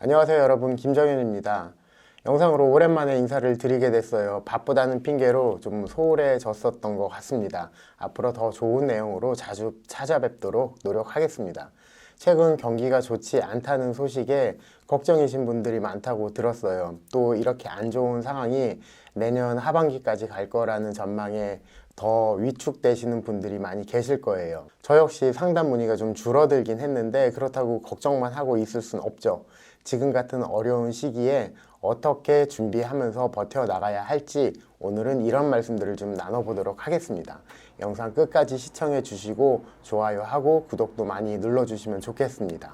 안녕하세요 여러분, 김정현입니다. 영상으로 오랜만에 인사를 드리게 됐어요. 바쁘다는 핑계로 좀 소홀해졌었던 것 같습니다. 앞으로 더 좋은 내용으로 자주 찾아뵙도록 노력하겠습니다. 최근 경기가 좋지 않다는 소식에 걱정이신 분들이 많다고 들었어요. 또 이렇게 안 좋은 상황이 내년 하반기까지 갈 거라는 전망에 더 위축되시는 분들이 많이 계실 거예요. 저 역시 상담 문의가 좀 줄어들긴 했는데 그렇다고 걱정만 하고 있을 순 없죠. 지금 같은 어려운 시기에 어떻게 준비하면서 버텨나가야 할지 오늘은 이런 말씀들을 좀 나눠보도록 하겠습니다. 영상 끝까지 시청해 주시고 좋아요하고 구독도 많이 눌러주시면 좋겠습니다.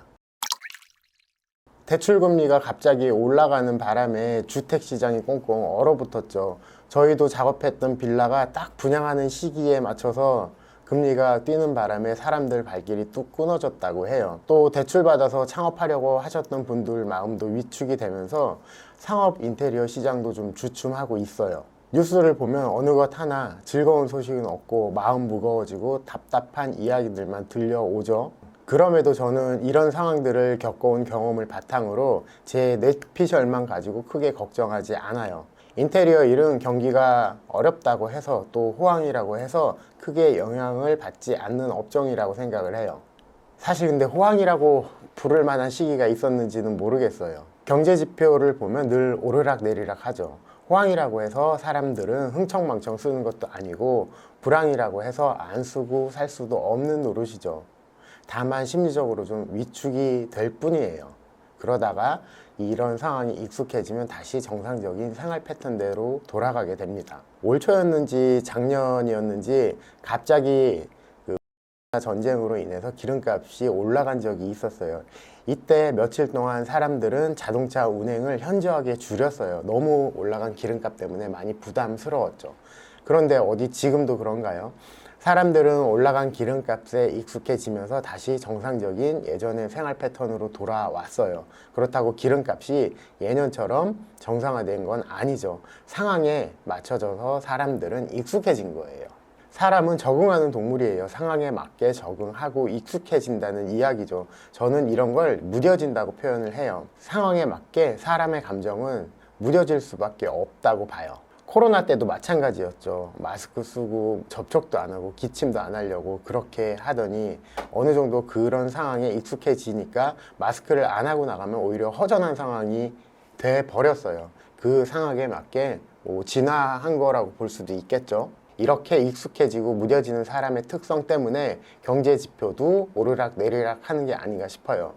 대출금리가 갑자기 올라가는 바람에 주택시장이 꽁꽁 얼어붙었죠. 저희도 작업했던 빌라가 딱 분양하는 시기에 맞춰서 금리가 뛰는 바람에 사람들 발길이 뚝 끊어졌다고 해요. 또 대출받아서 창업하려고 하셨던 분들 마음도 위축이 되면서 상업 인테리어 시장도 좀 주춤하고 있어요. 뉴스를 보면 어느 것 하나 즐거운 소식은 없고 마음 무거워지고 답답한 이야기들만 들려오죠. 그럼에도 저는 이런 상황들을 겪어온 경험을 바탕으로 제 뇌피셜만 가지고 크게 걱정하지 않아요. 인테리어 일은 경기가 어렵다고 해서 또 호황이라고 해서 크게 영향을 받지 않는 업종이라고 생각을 해요. 사실 근데 호황이라고 부를 만한 시기가 있었는지는 모르겠어요. 경제 지표를 보면 늘 오르락 내리락 하죠. 호황이라고 해서 사람들은 흥청망청 쓰는 것도 아니고 불황이라고 해서 안 쓰고 살 수도 없는 노릇이죠. 다만 심리적으로 좀 위축이 될 뿐이에요. 그러다가 이런 상황이 익숙해지면 다시 정상적인 생활 패턴대로 돌아가게 됩니다. 올 초였는지 작년이었는지 갑자기 전쟁으로 인해서 기름값이 올라간 적이 있었어요. 이때 며칠 동안 사람들은 자동차 운행을 현저하게 줄였어요. 너무 올라간 기름값 때문에 많이 부담스러웠죠. 그런데 어디 지금도 그런가요? 사람들은 올라간 기름값에 익숙해지면서 다시 정상적인 예전의 생활 패턴으로 돌아왔어요. 그렇다고 기름값이 예년처럼 정상화된 건 아니죠. 상황에 맞춰져서 사람들은 익숙해진 거예요. 사람은 적응하는 동물이에요. 상황에 맞게 적응하고 익숙해진다는 이야기죠. 저는 이런 걸 무뎌진다고 표현을 해요. 상황에 맞게 사람의 감정은 무뎌질 수밖에 없다고 봐요. 코로나 때도 마찬가지였죠. 마스크 쓰고 접촉도 안 하고 기침도 안 하려고 그렇게 하더니 어느 정도 그런 상황에 익숙해지니까 마스크를 안 하고 나가면 오히려 허전한 상황이 돼 버렸어요. 그 상황에 맞게 진화한 거라고 볼 수도 있겠죠. 이렇게 익숙해지고 무뎌지는 사람의 특성 때문에 경제 지표도 오르락 내리락 하는 게 아닌가 싶어요.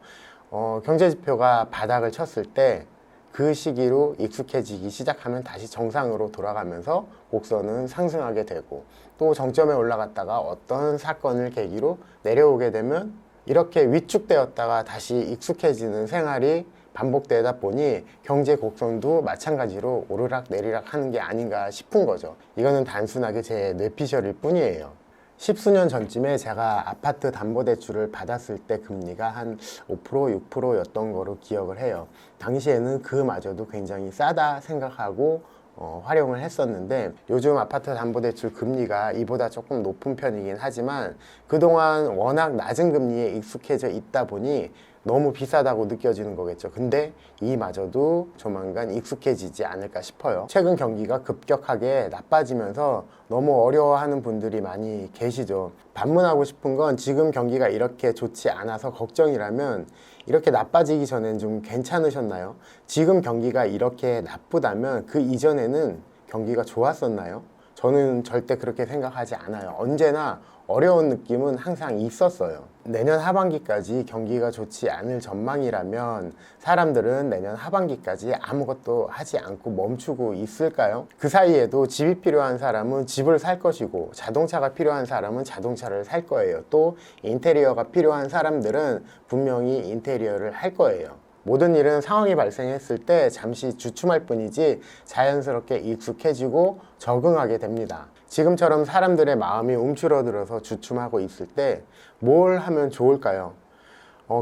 경제 지표가 바닥을 쳤을 때 그 시기로 익숙해지기 시작하면 다시 정상으로 돌아가면서 곡선은 상승하게 되고 또 정점에 올라갔다가 어떤 사건을 계기로 내려오게 되면 이렇게 위축되었다가 다시 익숙해지는 생활이 반복되다 보니 경제 곡선도 마찬가지로 오르락 내리락 하는 게 아닌가 싶은 거죠. 이거는 단순하게 제 뇌피셜일 뿐이에요. 십수년 전쯤에 제가 아파트 담보대출을 받았을 때 금리가 한 5%, 6%였던 거로 기억을 해요. 당시에는 그마저도 굉장히 싸다 생각하고 활용을 했었는데 요즘 아파트 담보대출 금리가 이보다 조금 높은 편이긴 하지만 그동안 워낙 낮은 금리에 익숙해져 있다 보니 너무 비싸다고 느껴지는 거겠죠. 근데 이마저도 조만간 익숙해지지 않을까 싶어요. 최근 경기가 급격하게 나빠지면서 너무 어려워하는 분들이 많이 계시죠. 반문하고 싶은 건 지금 경기가 이렇게 좋지 않아서 걱정이라면 이렇게 나빠지기 전엔 좀 괜찮으셨나요? 지금 경기가 이렇게 나쁘다면 그 이전에는 경기가 좋았었나요? 저는 절대 그렇게 생각하지 않아요. 언제나 어려운 느낌은 항상 있었어요. 내년 하반기까지 경기가 좋지 않을 전망이라면 사람들은 내년 하반기까지 아무것도 하지 않고 멈추고 있을까요? 그 사이에도 집이 필요한 사람은 집을 살 것이고 자동차가 필요한 사람은 자동차를 살 거예요. 또 인테리어가 필요한 사람들은 분명히 인테리어를 할 거예요. 모든 일은 상황이 발생했을 때 잠시 주춤할 뿐이지 자연스럽게 익숙해지고 적응하게 됩니다. 지금처럼 사람들의 마음이 움츠러들어서 주춤하고 있을 때 뭘 하면 좋을까요?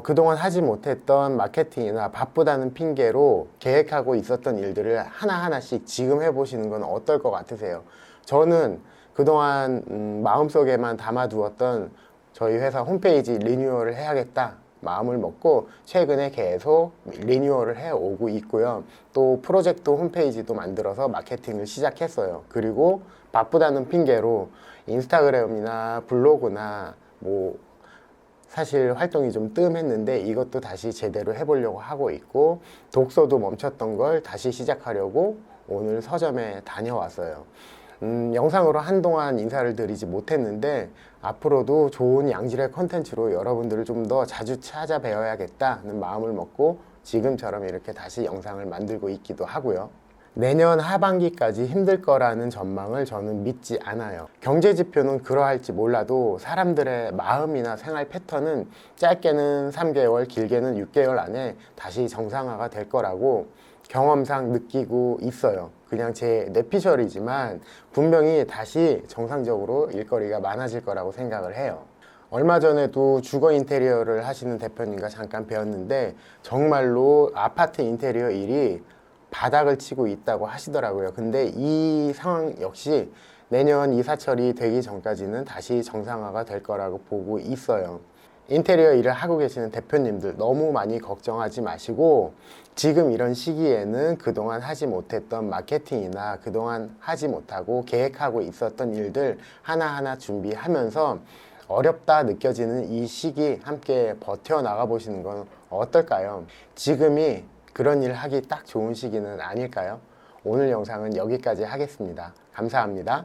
그동안 하지 못했던 마케팅이나 바쁘다는 핑계로 계획하고 있었던 일들을 하나하나씩 지금 해보시는 건 어떨 것 같으세요? 저는 그동안 마음속에만 담아두었던 저희 회사 홈페이지 리뉴얼을 해야겠다, 마음을 먹고 최근에 계속 리뉴얼을 해 오고 있고요. 또 프로젝트 홈페이지도 만들어서 마케팅을 시작했어요. 그리고 바쁘다는 핑계로 인스타그램이나 블로그나 뭐 사실 활동이 좀 뜸했는데 이것도 다시 제대로 해보려고 하고 있고, 독서도 멈췄던 걸 다시 시작하려고 오늘 서점에 다녀왔어요. 영상으로 한동안 인사를 드리지 못했는데 앞으로도 좋은 양질의 컨텐츠로 여러분들을 좀 더 자주 찾아뵈어야겠다는 마음을 먹고 지금처럼 이렇게 다시 영상을 만들고 있기도 하고요. 내년 하반기까지 힘들 거라는 전망을 저는 믿지 않아요. 경제 지표는 그러할지 몰라도 사람들의 마음이나 생활 패턴은 짧게는 3개월, 길게는 6개월 안에 다시 정상화가 될 거라고 경험상 느끼고 있어요. 그냥 제 뇌피셜이지만 분명히 다시 정상적으로 일거리가 많아질 거라고 생각을 해요. 얼마 전에도 주거 인테리어를 하시는 대표님과 잠깐 배웠는데 정말로 아파트 인테리어 일이 바닥을 치고 있다고 하시더라고요. 근데 이 상황 역시 내년 이사철이 되기 전까지는 다시 정상화가 될 거라고 보고 있어요. 인테리어 일을 하고 계시는 대표님들 너무 많이 걱정하지 마시고, 지금 이런 시기에는 그동안 하지 못했던 마케팅이나 그동안 하지 못하고 계획하고 있었던 일들 하나하나 준비하면서 어렵다 느껴지는 이 시기 함께 버텨나가 보시는 건 어떨까요? 지금이 그런 일 하기 딱 좋은 시기는 아닐까요? 오늘 영상은 여기까지 하겠습니다. 감사합니다.